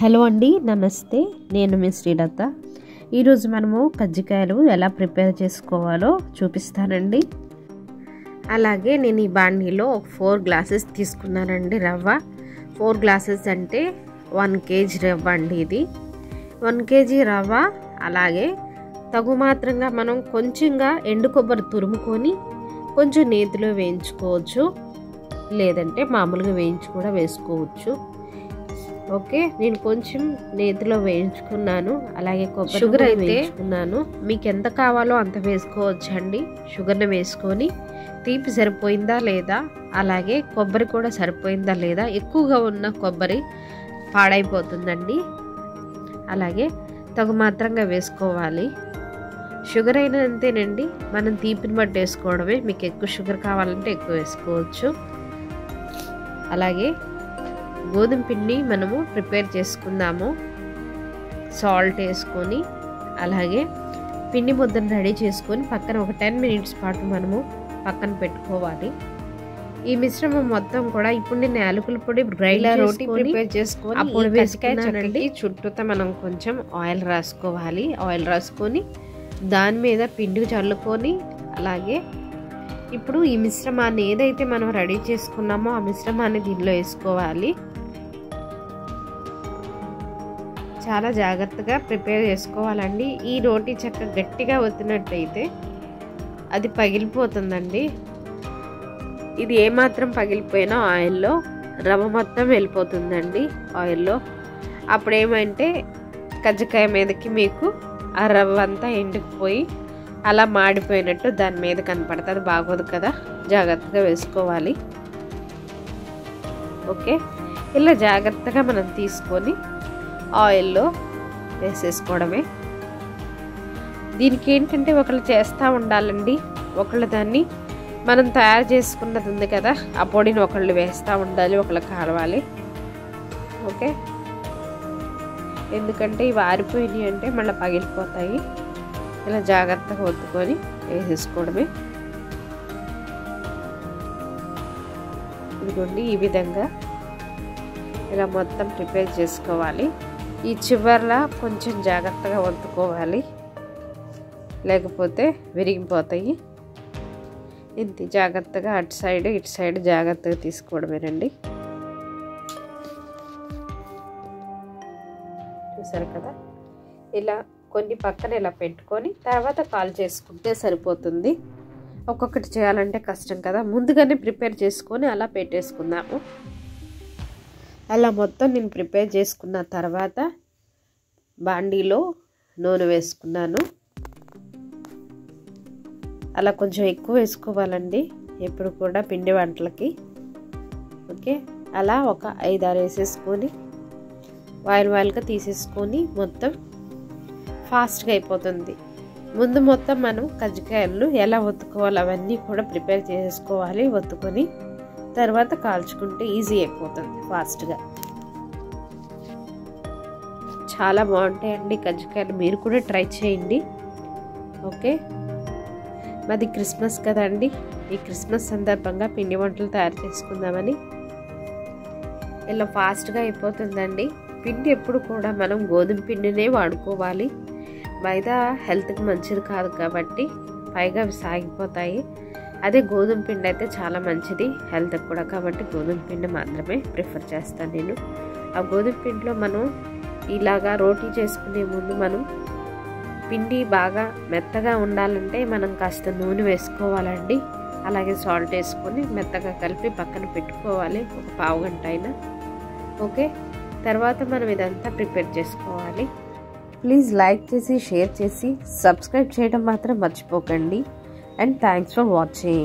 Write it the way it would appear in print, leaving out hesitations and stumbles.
Hello అండి, నమస్తే. నేను మీ శ్రీలత. ఈరోజు మనము కజ్జికాయలు ఎలా ప్రిపేర్ చేసుకోవాలో చూపిస్తానండి. అలాగే నేను ఈ బాండీలో 4 గ్లాసెస్ తీసుకున్నానండి రవ్వ. 4 గ్లాసెస్ అంటే 1 kg రవ్వ అండి. ఇది 1 kg రవ్వ. అలాగే తగు మాత్రంగా మనం కొంచెంగా ఎండు కొబ్బరి తురుముకొని కొంచెం నేతిలో వేయించుకోవచ్చు, లేదంటే మామూలుగా వేయించి కూడా వేసుకోవచ్చు. ఓకే, నేను కొంచెం నేతిలో వేయించుకున్నాను. అలాగే కొబ్బరి షుగర్ అయితే వేయించుకున్నాను. మీకు ఎంత కావాలో అంత వేసుకోవచ్చు అండి. షుగర్ని వేసుకొని తీపి సరిపోయిందా లేదా, అలాగే కొబ్బరి కూడా సరిపోయిందా లేదా. ఎక్కువగా ఉన్న కొబ్బరి పాడైపోతుందండి. అలాగే తగు మాత్రంగా వేసుకోవాలి. షుగర్ అయినా అంతేనండి, మనం తీపిని బట్టి వేసుకోవడమే. మీకు ఎక్కువ షుగర్ కావాలంటే ఎక్కువ వేసుకోవచ్చు. అలాగే గోధుమ పిండి మనము ప్రిపేర్ చేసుకుందాము. సాల్ట్ వేసుకొని అలాగే పిండి ముద్దను రెడీ చేసుకొని పక్కన ఒక 10 minutes పాటు మనము పక్కన పెట్టుకోవాలి. ఈ మిశ్రమం మొత్తం కూడా ఇప్పుడు నేను యాలకుల పొడి గ్రైండర్ రోటీ ప్రిపేర్ చేసుకొని అప్పుడు వేసుకున్నానండి. చుట్టూతో మనం కొంచెం ఆయిల్ రాసుకోవాలి. ఆయిల్ రాసుకొని దాని మీద పిండి చల్లుకొని అలాగే ఇప్పుడు ఈ మిశ్రమాన్ని ఏదైతే మనం రెడీ చేసుకున్నామో ఆ మిశ్రమాన్ని దీనిలో వేసుకోవాలి. చాలా జాగ్రత్తగా ప్రిపేర్ చేసుకోవాలండి. ఈ రోటీ చెక్క గట్టిగా వత్తినట్టయితే అది పగిలిపోతుందండి. ఇది ఏమాత్రం పగిలిపోయినా ఆయిల్లో రవ్వ మొత్తం వెళ్ళిపోతుందండి ఆయిల్లో. అప్పుడు ఏమంటే కజ్జికాయ మీదకి మీకు ఆ రవ్వ అంతా ఎండుకుపోయి అలా మాడిపోయినట్టు దాని మీద కనపడుతుంది. బాగోదు కదా, జాగ్రత్తగా వేసుకోవాలి. ఓకే, ఇలా జాగ్రత్తగా మనం తీసుకొని ఆయిల్లో వేసేసుకోవడమే. దీనికి ఏంటంటే ఒకళ్ళు చేస్తూ ఉండాలండి. ఒకళ్ళు దాన్ని మనం తయారు చేసుకున్నది ఉంది కదా, ఆ పొడిని ఒకళ్ళు వేస్తూ ఉండాలి, ఒకళ్ళు కాలవాలి. ఓకే, ఎందుకంటే ఇవి ఆరిపోయినాయి అంటే మళ్ళీ పగిలిపోతాయి. ఇలా జాగ్రత్తగా ఒత్తుకొని వేసేసుకోవడమే. ఇదిగోండి, ఈ విధంగా ఇలా మొత్తం ప్రిపేర్ చేసుకోవాలి. ఈ చివర్లా కొంచెం జాగ్రత్తగా ఒత్తుకోవాలి, లేకపోతే విరిగిపోతాయి. ఇంత జాగ్రత్తగా అటు సైడ్ ఇటు సైడ్ జాగ్రత్తగా తీసుకోవడమేనండి. చూసారు కదా, ఇలా కొన్ని పక్కన ఇలా పెట్టుకొని తర్వాత కాల్ చేసుకుంటే సరిపోతుంది. ఒక్కొక్కటి చేయాలంటే కష్టం కదా, ముందుగానే ప్రిపేర్ చేసుకొని అలా పెట్టేసుకుందాము. అలా మొత్తం నేను ప్రిపేర్ చేసుకున్న తర్వాత బాండీలో నూనె వేసుకున్నాను. అలా కొంచెం ఎక్కువ వేసుకోవాలండి ఎప్పుడు కూడా పిండి వంటలకి. ఓకే, అలా ఒక 5-6 వేసేసుకొని వాయిల్గా తీసేసుకొని మొత్తం ఫాస్ట్గా అయిపోతుంది. ముందు మొత్తం మనం కజ్జికాయలు ఎలా ఒత్తుకోవాలి అవన్నీ కూడా ప్రిపేర్ చేసుకోవాలి. ఒత్తుకొని తర్వాత కాల్చుకుంటే ఈజీ అయిపోతుంది ఫాస్ట్గా. చాలా బాగుంటాయండి కజ్జికాయలు, మీరు కూడా ట్రై చేయండి. ఓకే, మాది క్రిస్మస్ కదండి. ఈ క్రిస్మస్ సందర్భంగా పిండి వంటలు తయారు చేసుకుందామని. ఇలా ఫాస్ట్గా అయిపోతుందండి. పిండి ఎప్పుడు కూడా మనం గోధుమ పిండినే వాడుకోవాలి. మైదా హెల్త్కి మంచిది కాదు కాబట్టి పైగా అవి సాగిపోతాయి. అదే గోధుమ పిండి అయితే చాలా మంచిది హెల్త్కి కూడా, కాబట్టి గోధుమ పిండి మాత్రమే ప్రిఫర్ చేస్తాను నేను. ఆ గోధుమ పిండిలో మనం ఇలాగా రోటీ చేసుకునే ముందు మనం పిండి బాగా మెత్తగా ఉండాలంటే మనం కాస్త నూనె వేసుకోవాలండి. అలాగే సాల్ట్ వేసుకొని మెత్తగా కలిపి పక్కన పెట్టుకోవాలి ఒక 1/2 గంట అయినా. ఓకే, తర్వాత మనం ఇదంతా ప్రిపేర్ చేసుకోవాలి. ప్లీజ్ లైక్ చేసి షేర్ చేసి సబ్స్క్రైబ్ చేయడం మాత్రం మర్చిపోకండి. And thanks for watching.